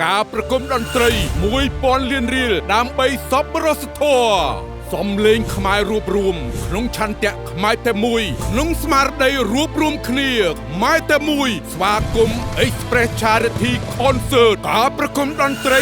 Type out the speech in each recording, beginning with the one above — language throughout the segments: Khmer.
ការប្រគំតន្ត្រី1000លានរៀលដើម្បីសប្បុរសធម៌សំឡេងខ្មែររួបរวมក្នុងឆន្ទៈខ្មែរតែមួយក្នុងស្មារតីរួបរวมគ្នាខ្មែរតែមួយស្វាគមន៍ Express Charity Concert ការប្រគំតន្ត្រី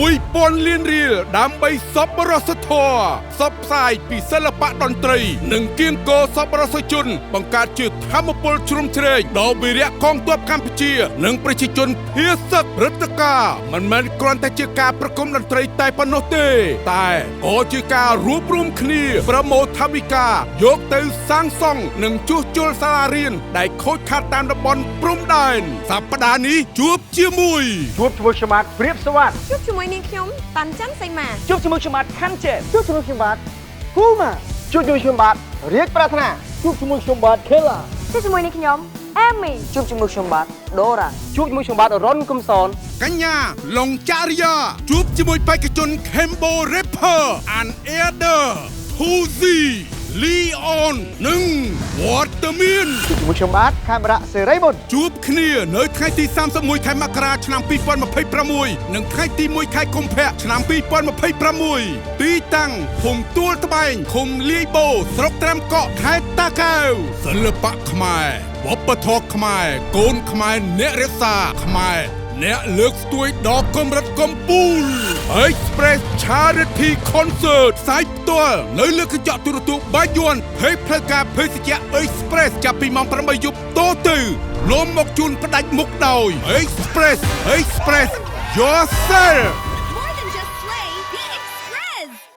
1000លានរៀលដើម្បីសប្បុរសធម៌ផ្សព្វផ្សាយពីសិល្បៈតន្ត្រីនិងគៀងគរសប្បុរសជនបង្កើតជាធម៌ពលជ្រុំជ្រែកដល់វីរៈកងទ័ពកម្ពុជានិងប្រជាជនភាសឹកព្រឹត្តិការណ៍មិនមែនគ្រាន់តែជាការប្រគំតន្ត្រីតែប៉ុណ្ណោះទេតែក៏ជាការរួបរวมគ្នាប្រមូលថវិកាយកទៅសាងសង់និងជួសជុលសាលារៀនដែលខូចខាតតាមតំបន់ព្រំដែនសប្តាហ៍នេះជួបជាមួយខ្ញុំបាទព្រៀបសវ័តជួបជាមួយនាងខ្ញុំតាន់ច័ន្ទសីមាជួបជាមួយខ្ញុំបាទខាន់ចេតជួបជាមួយខ្ញុំបាទគូម៉ាជួបជាមួយខ្ញុំបាទរាជប្រាថ្នាជួបជាមួយខ្ញុំបាទខេឡាជួបជាមួយនាងខ្ញុំអេមីជួបជាមួយខ្ញុំបាទដូរ៉ាជួបជាមួយខ្ញុំបាទរុនគឹមសនកញ្ញាឡុងចារិយាជួបជាមួយបេក្ខជន Kembo Rapper and Elder Huzi Leon និង Waterman ជួបជាមួយខ្ញុំបាទកាមេរ៉ាសេរីមុនជួបគ្នានៅថ្ងៃទី31ខែមករាឆ្នាំ2026និងថ្ងៃទី1ខែកុម្ភៈឆ្នាំ2026ទីតាំងភូមិទួលត្បែងឃុំលាយបូស្រុកត្រាំកក់ខេត្តតាកែវសិល្បៈខ្មែរវប្បធម៌ខ្មែរកូនខ្មែរអ្នករក្សាខ្មែរអ្នកលើកស្ទួយដល់កម្រិតកំពូល Express Charity Concert ផ្សាយផ្ទាល់នៅលើកញ្ចក់ទូរទស្សន៍បាយ័នភេកផ្លូវការភេសជ្ជៈ Express ចាប់ពីម៉ោង 8 យប់តទៅនាំមកជូនផ្ដាច់មុខដោយ Express Yourself